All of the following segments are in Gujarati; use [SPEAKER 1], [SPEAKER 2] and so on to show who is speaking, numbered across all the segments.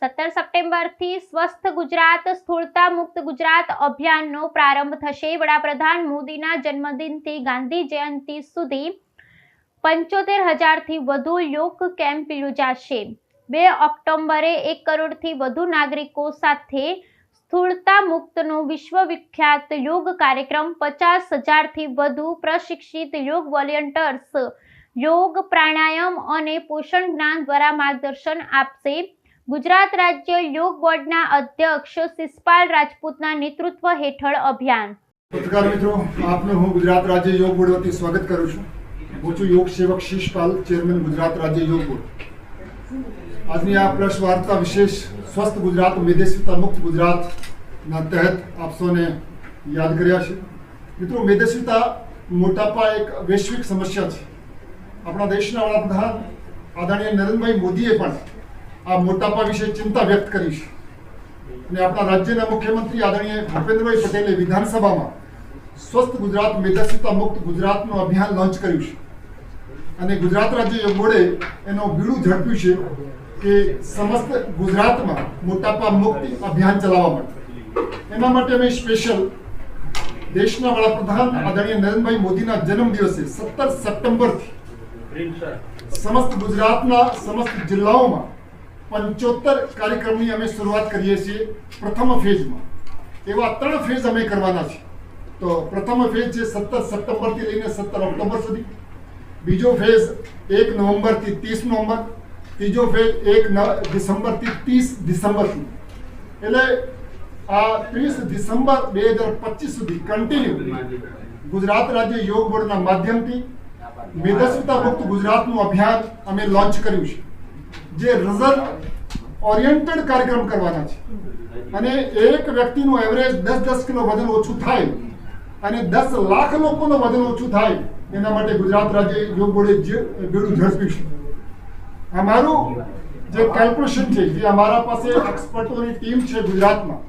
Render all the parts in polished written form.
[SPEAKER 1] 17 સપ્ટેમ્બરથી સ્વસ્થ ગુજરાત સ્થૂળતા મુક્ત ગુજરાત અભિયાનનો પ્રારંભ થશે। વડાપ્રધાન મોદીના જન્મદિનથી ગાંધી જયંતિ સુધી 75,000થી વધુ યોગ કેમ્પ યોજાશે। 2 ઓક્ટોબરે 1 કરોડથી વધુ નાગરિકો સાથે સ્થૂળતા મુક્તનો વિશ્વવિખ્યાત યોગ કાર્યક્રમ। 50,000થી વધુ પ્રશિક્ષિત યોગ વોલેન્ટિયર્સ योग प्राणायाम और पोषण ज्ञान द्वारा मार्गदर्शन आपसे। गुजरात राज्य योग बोर्डना अध्यक्ष शिषपाल राजपूतना नेतृत्व हेठळ अभियान।
[SPEAKER 2] पत्रकार मित्रों, आपने हूँ गुजरात राज्य योग बोर्ड वती स्वागत करूँ छूँ। हूँ छूँ योग सेवक शिषपाल, चेरमेन गुजरात राज्य योग बोर्ड। आज आ प्रेस वार्ता विशेष स्वस्थ गुजरात मेदेस्विता मुक्त गुजरात तहत आप सौने याद कर्या छे। मित्रों, मेदेस्विता मोटापा एक वैश्विक समस्या है। अपना देशना वडाप्रधान आदरणीय नरेंद्रभाई मोदीए पण आ मोटापा विषे चिंता व्यक्त करी छे। अपना राज्यना मुख्यमंत्री आदरणीय भूपेन्द्रभाई पटेले विधानसभामां स्वस्थ गुजरात मेदेस्विता मुक्त गुजरातनुं अभियान लॉन्च कर्युं छे अने गुजरात राज्य योग बोर्डे एनो बीडुं झड़प्युं छे के समस्त गुजरातमां मोटापा मुक्ति अभियान चलाववा माटे। एना माटे अमे स्पेशल देशना वडाप्रधान आदरणीय नरेंद्रभाई मोदीना जन्मदिवसे 17 सप्टेम्बरथी समस्त गुजरातना समस्त जिल्लाओं में 75 कार्यक्रम की अमे शुरुआत करीए छीए। प्रथम फेज में एवा 3 फेज अमे करवाना छे। तो प्रथम फेज है 17 सप्टेम्बर थी लईने 17 ऑक्टोबर सुधी। बीजो फेज 1 नवंबर थी 30 नवंबर। तीजो फेज 1 डिसेम्बर थी 30 डिसेम्बर सुधी। एटले आ 30 डिसेम्बर 2025 सुधी कंटिन्यू गुजरात राज्य योग बोर्ड ना माध्यम थी मेदेस्विता मुक्त गुजरातનું અભિયાન અમે લોન્ચ કર્યું છે, જે રિઝલ્ટ ઓરિએન્ટેડ કાર્યક્રમ કરવાના છે અને એક વ્યક્તિનું એવરેજ 10-10 કિલો વજન ઓછું થાય અને 10 લાખ લોકોનું વજન ઓછું થાય એના માટે ગુજરાત રાજ્ય યોગ બોર્ડે જે બીડું ઝડપ્યું છે। અમારું જે કેલ્ક્યુલેશન છે, જે અમારા પાસે એક્સપર્ટોની ટીમ છે ગુજરાતમાં,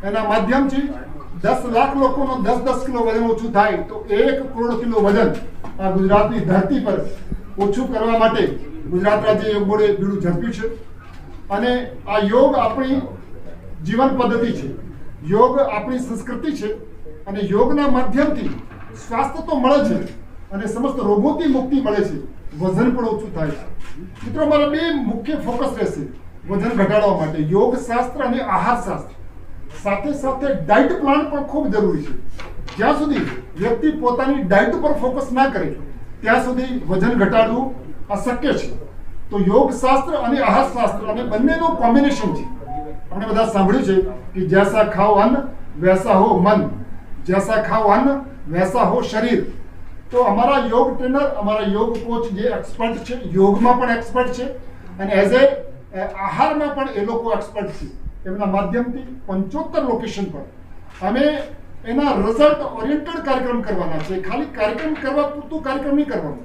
[SPEAKER 2] એના માધ્યમથી 10 લાખ લોકોનો 10-10 કિલો વજન ઓછું થાય તો 1 કરોડ કિલો વજન આ ગુજરાતની ધરતી પર ઓછું કરવા માટે ગુજરાત રાજ્ય યોગ બોર્ડે બીડું ઝડપ્યું છે। અને આ યોગ આપણી જીવન પદ્ધતિ છે, યોગ આપણી સંસ્કૃતિ છે અને યોગના માધ્યમથી સ્વાસ્થ્ય તો મળે છે અને સમસ્ત રોગોથી મુક્તિ મળે છે, વજન પણ ઓછું થાય છે। મિત્રો, મારા 2 મુખ્ય ફોકસ રહેશે વજન ઘટાડવા માટે: યોગ શાસ્ત્ર અને આહાર શાસ્ત્ર। સાથે સાથે ડાયટ પ્લાન પણ ખૂબ જરૂરી છે। જ્યાં સુધી વ્યક્તિ પોતાની ડાયટ પર ફોકસ ના કરે ત્યાં સુધી વજન ઘટાડવું અશક્ય છે। તો યોગ શાસ્ત્ર અને આહાર શાસ્ત્ર અને બંનેનું કોમ્બિનેશન છે। આપણે બધા સાંભળ્યું છે કે જૈસા ખાઓ અન્ન વૈસા हो मन, जैसा खाओ अन्न वैसा हो शरीर। तो हमारा योग ट्रेनर, हमारा योग कोच जे एक्सपर्ट છે, યોગમાં પણ એક્સપર્ટ છે અને એઝ એ આહારમાં પણ એ લોકો એક્સપર્ટ છે। એમના માધ્યમથી 75 લોકેશન પર અમે એના રિઝલ્ટ ઓરિએન્ટેડ કાર્યક્રમ કરવાના છે। ખાલી કાર્યક્રમ કરવા પૂરતું કાર્યક્રમ નહીં કરવાનું।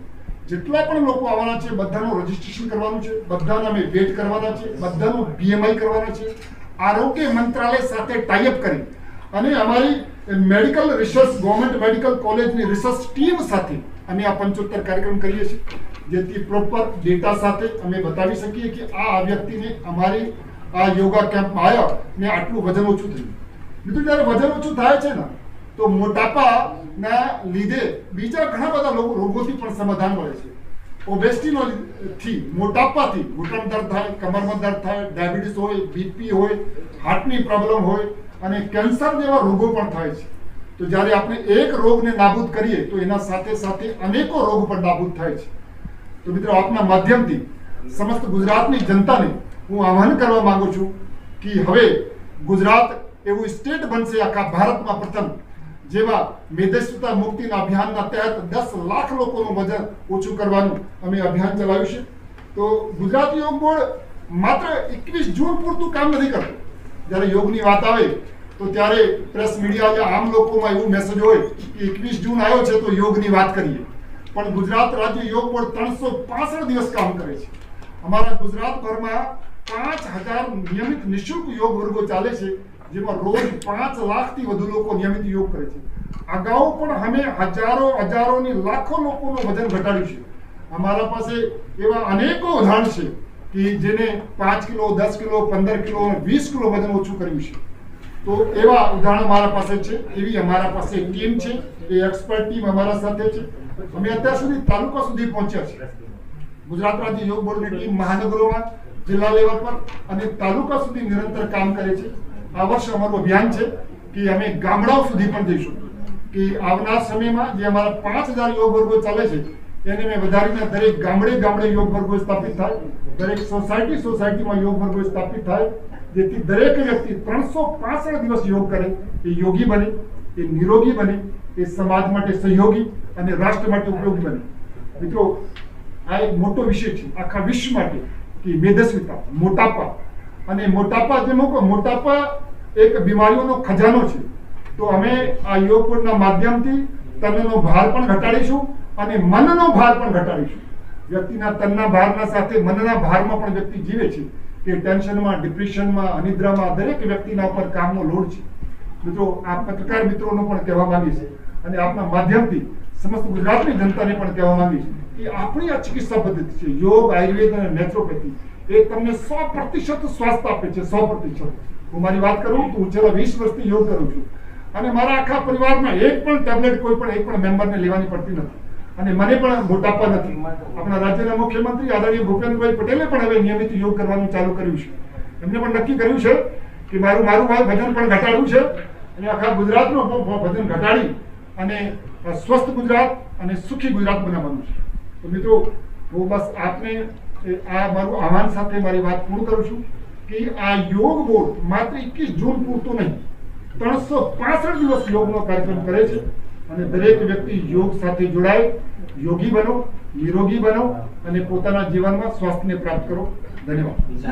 [SPEAKER 2] જેટલા પણ લોકો આવવાના છે બધાનું રજીસ્ટ્રેશન કરવાનું છે, બધાને અમે વેટ કરવાના છે, બધાનું બીએમઆઈ કરવાના છે। આરોગ્ય મંત્રાલય સાથે ટાઈઅપ કરી અને અમારી મેડિકલ રિસર્ચ ગવર્મેન્ટ મેડિકલ કોલેજની રિસર્ચ ટીમ સાથે અમે આ 75 કાર્યક્રમ કરીએ છીએ, જેથી પ્રોપર ડેટા સાથે અમે બતાવી શકીએ કે આ વ્યક્તિને અમારી આ યોગા કેમ્પમાં આવ્યા ને આટલું વજન ઓછું થયું। બીજું, જ્યારે વજન ઓછું થાય છે ને તો મોટાપાના લીધે બીજા ઘણા બધા રોગોથી પણ સમાધાન મળે છે। ઓબેસિટીથી, મોટાપાથી ઘૂંટણ દર્દ થાય, કમરમાં દર્દ થાય, ડાયાબિટીસ હોય, બીપી હોય, હાર્ટની પ્રોબ્લેમ હોય અને કેન્સર જેવા રોગો પણ થાય છે। તો જ્યારે આપણે એક રોગને નાબૂદ કરીએ તો એના સાથે સાથે અનેકો રોગ પણ નાબૂદ થાય છે। તો મિત્રો, આપના માધ્યમથી સમસ્ત ગુજરાતની જનતાને હું આહ્વાન કરવા માંગુ છું કે હવે ગુજરાત એવું સ્ટેટ બનશે આખા ભારતમાં પ્રથમ, જેવા મેદેસ્વિતા મુક્તિના અભિયાનના તહેત 10 લાખ લોકોનું વજન ઓછું કરવાનું અમે અભિયાન ચલાવ્યું છે। તો ગુજરાત યોગ બોર્ડ માત્ર 21 જૂન પૂરતું કામ નથી કરતું। જ્યારે યોગની વાત આવે તો ત્યારે પ્રેસ મીડિયા या આમ લોકોમાં એવું મેસેજ હોય કે 21 જૂન આવ્યો છે તો યોગની વાત કરીએ, પણ ગુજરાત રાજ્ય યોગ બોર્ડ 365 દિવસ કામ કરે છે। અમારા ગુજરાતભરમાં 5000 નિયમિત નિઃશુલ્ક યોગ વર્ગો ચાલે છે, જેમાં રોજ 5 લાખથી વધુ લોકો નિયમિત યોગ કરે છે। અગાઉ પણ અમે હજારોની લાખો લોકોનું વજન ઘટાડ્યું છે। અમારા પાસે એવા અનેકો ઉદાહરણ છે કે જેને 5 કિલો 10 કિલો 15 કિલો 20 કિલો વજન ઓછું કર્યું છે. તો એવા ઉદાહરણો મારા પાસે છે. એવી અમારા પાસે ટીમ છે, એ એક્સપર્ટ ટીમ અમારા સાથે છે. અમે અત્યાર સુધી તાલુકા સુધી પહોંચ્યા છે. ગુજરાત રાજ્ય યોગ બોર્ડની ટીમ મહાનગરોમાં, જિલ્લા લેવલ પર અને તાલુકા સુધી નિરંતર કામ કરે છે. આ વર્ષે અમારું અભિયાન છે કે અમે ગામડાઓ સુધી પણ જઈશું, કે આવનાર સમયમાં જે અમારા 5000 યોગ વર્ગો ચાલે છે એને મેં વધારીને દરેક ગામડે યોગ વર્ગો સ્થાપિત થાય, દરેક સોસાયટીમાં યોગ વર્ગો સ્થાપિત થાય, જેથી દરેક વ્યક્તિ 365 દિવસ યોગ કરે, એ યોગી બને, એ નિરોગી બને, એ સમાજ માટે સહયોગી અને રાષ્ટ્ર માટે ઉપયોગી બને. મિત્રો, આ એક મોટો વિષય છે આખા વિશ્વ માટે કે મેદસ્વીતા, મોટાપા. અને મોટાપા એક બીમારીઓનો ખજાનો છે. તો અમે આ યોગ બોર્ડના માધ્યમથી તનનો ભાર પણ ઘટાડીશું અને મનનો ભાર પણ ઘટાડીશું. વ્યક્તિના તનના ભારના સાથે મનના ભારમાં પણ વ્યક્તિ જીવે છે, કે ટેન્શનમાં, ડિપ્રેશનમાં, અનિદ્રામાં દરેક વ્યક્તિના ઉપર કામનો લોડ છે. મિત્રો, આ પત્રકાર મિત્રોનો પણ કહેવા માંગીશ અને આપના માધ્યમથી સમસ્ત ગુજરાતની જનતાને પણ કહેવા માંગીશ કે આપણી આ ચિકિત્સા પદ્ધતિ છે, યોગ, આયુર્વેદ અને નેચરોપેથી, એ તમને 100% સ્વાસ્થ્ય આપે છે. 100%. હું મારી વાત કરું તો હું છેલ્લા 20 વર્ષથી યોગ કરું છું અને મારા આખા પરિવારમાં એક પણ ટેબ્લેટ એક પણ મેમ્બરને લેવાની પડતી નથી. અને મને પણ મોટાપા નથી. આપણા રાજ્યના મુખ્યમંત્રી આદરણીય ભૂપેન્દ્રભાઈ પટેલે પણ હવે નિયમિત યોગ કરવાનું ચાલુ કર્યું છે. એમને પણ નક્કી કર્યું છે કે મારું વજન પણ ઘટાડવું છે અને આખા ગુજરાતનું વજન ઘટાડી અને સ્વસ્થ ગુજરાત અને સુખી ગુજરાત બનાવવાનું છે. તો મિત્રો, હું બસ આપને આ મારું આહ્વાન સાથે મારી વાત પૂર્ણ કરું છું કે આ યોગ બોર્ડ માત્ર 21 જૂન પૂરતું નહીં, 365 દિવસ યોગનો કાર્યક્રમ કરે છે અને દરેક વ્યક્તિ યોગ સાથે જોડાય, યોગી બનો, નિરોગી બનો અને પોતાના જીવનમાં સ્વાસ્થ્યને પ્રાપ્ત કરો. ધન્યવાદ.